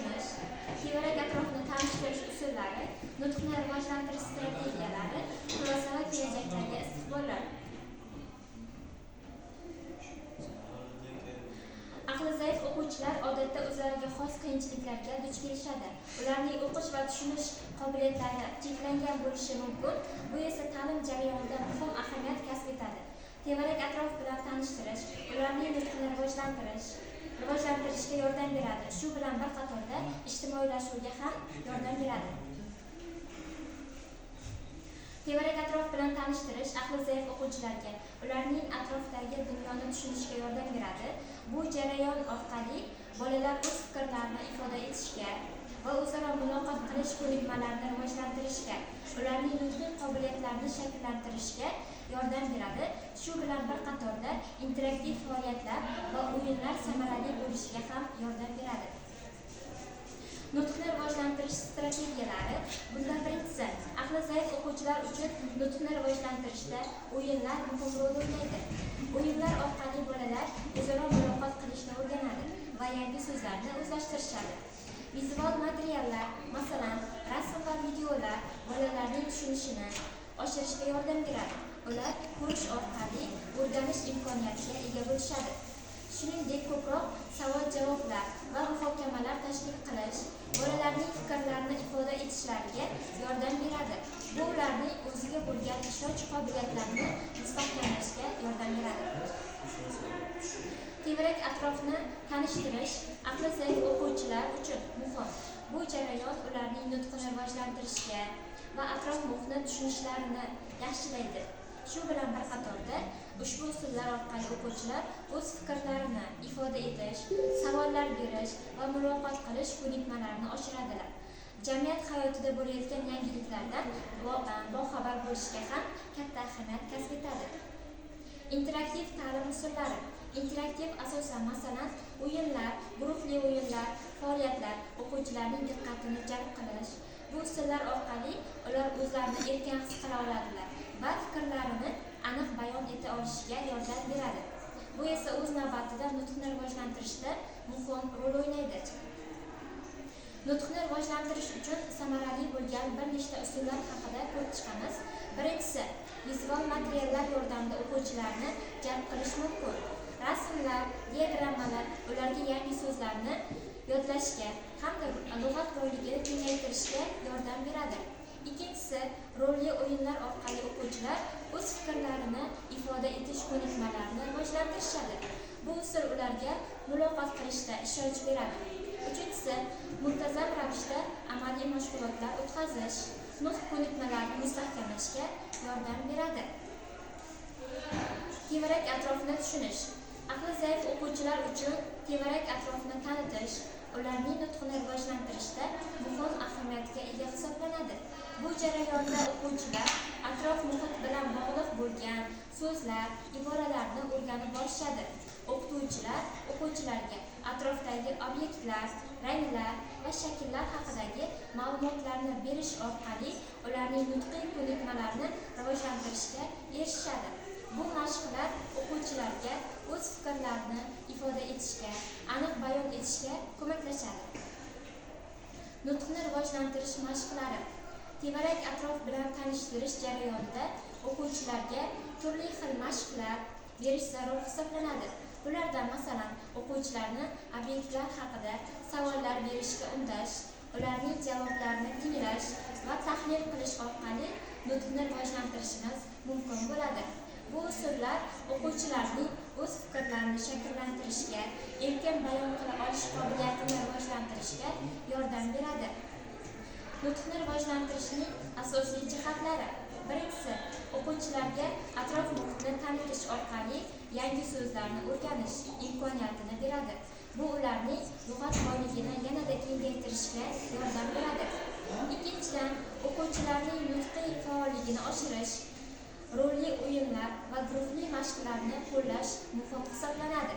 tushunish, tevarak atrofni tanishtirish usullari, nutqni rivojlantirish strategiyalari, xulosa va kelajakdagi istiqbollar. Aqli zaif o'quvchilar odatda o'zlariga xos qiyinchiliklarga duch kelishadi. Ularning o'qish va tushunish qobiliyatlari cheklangan bo'lishi mumkin. Bu esa ta'lim jarayonida muhim ahamiyat kasb etadi. Tevarak atrof bilan tanishtirish, ularning nutqini rivojlantirishga yordam beradi. Shu bilan bir qatorda ijtimoiylashuvga ham yordam beradi. Tevarak atrof bilan tanishtirish aqli zaif o'quvchilarga ularning atrofdagi dunyoni tushunishga yordam beradi. Bu jarayon orqali bolalar o'z fikrlarini ifoda etishga va o'zaro muloqot qilish ko'nikmalarini rivojlantirishga, ularning nutqiy qobiliyatlarini shakllantirishga yordam beradi. Shu bilan bir qatorda interaktiv faoliyatlar va o'yinlar samarali bo'lishiga ham yordam beradi. Nutqni rivojlantirish strategiyalari. Bundan birinchisi, aqli zaif o'quvchilar uchun nutqni rivojlantirishda o'yinlar muhim rol o'ynaydi. O'yinlar orqali bolalar o'zaro muloqot qilishni o'rganadi va yangi so'zlarni o'zlashtirishadi. Vizual materiallar, masalan, rasm va videolar bolalarning tushunishini oshirishga yordam beradi. Ular ko'rish orqali o'rganish imkoniyatiga ega bo'lishadi. Shuningdek, ko'proq savol-javoblar va muhokamalar tashkil qilish bolalarning fikrlarini ifoda etishlariga yordam beradi. Bu ularning o'ziga bo'lgan ishonch qobiliyatlarini mustahkamlashga yordam beradi. Tevarak atrofni tanishtirish aqli zaif o'quvchilar uchun muhim. Bu jarayon ularning nutqini rivojlantirishga va atrof-muhitni tushunishlarini yaxshilaydi. Shu bilan bir qatorda ushbu usullar orqali o'quvchilar o'z fikrlarini ifoda etish, savollar berish va muloqot qilish ko'nikmalarini oshiradilar. Jamiyat hayotida bo'layotgan yangiliklardan boxabar bo'lishga ham katta ahamiyat kasb etadi. Interaktiv ta'lim usullari. Interaktiv asosan masalan o'yinlar, guruhli o'yinlar, faoliyatlar o'quvchilarning diqqatini jalb qilish. Bu usullar orqali ular o'zlarini erkin his qila oladilar va fikrlarini aniq bayon eta olishiga yordam beradi. Bu esa o'z navbatida nutqni rivojlantirishda muhim rol o'ynaydi. Nutqni rivojlantirish uchun samarali bo'lgan bir nechta usullar haqida ko'rib chiqamiz. Birinchisi, vizual materiallar yordamida o'quvchilarni jalb qilish mumkin. Rasmlar, diagrammalar ularga yangi so'zlarni yodlashga hamda lug'at boyligini kengaytirishga yordam beradi. Ikkinchisi, rolli o'yinlar orqali o'quvchilar o'z fikrlarini ifoda etish ko'nikmalarini rivojlantirishadi. Bu usul ularga muloqot qilishda ishonch beradi. Uchinchisi, muntazam ravishda amaliy mashg'ulotlar o'tkazish nutq ko'nikmalarini mustahkamlashga yordam beradi. Tevarak atrofni tushunish. Aqli zaif o'quvchilar uchun tevarak atrofni tanitish ularning nutqini rivojlantirishda muhim ahamiyatga ega hisoblanadi. Bu jarayonda o'quvchilar atrof-muhit bilan bog'liq bo'lgan so'zlar, iboralarni o'rganib borishadi. O'qituvchilar o'quvchilarga atrofdagi obyektlar, ranglar va shakllar haqidagi ma'lumotlarni berish orqali ularning nutqiy ko'nikmalarini rivojlantirishga erishadi. Bu mashqlar o'quvchilarga o'z fikrlarini ifoda etishga, aniq bayon etishga ko'maklashadi. Nutqni rivojlantirish mashqlari. Tevarak atrof bilan tanishtirish jarayonida o'quvchilarga turli xil mashqlar berish zarur hisoblanadi. Bulardan masalan, o'quvchilarni obyektlar haqida savollar berishga undash, ularning javoblarini tinglash va tahlil qilish orqali nutqni rivojlantirishimiz mumkin bo'ladi. Bu usullar o'quvchilarning o'z fikrlarini shakllantirishga, erkin bayon qila olish qobiliyatini rivojlantirishga yordam beradi. Nutqni rivojlantirishning asosiy jihatlari. Birinchisi, o'quvchilarga atrof-muhitni tanitish orqali yangi so'zlarni o'rganish imkoniyatini beradi. Bu ularning lug'at boyligini yanada kengaytirishga yordam beradi. Ikkinchidan, o'quvchilarning nutqiy faolligini oshirish, rolli o'yinlar va guruhli mashqlarni qo'llash muhim hisoblanadi.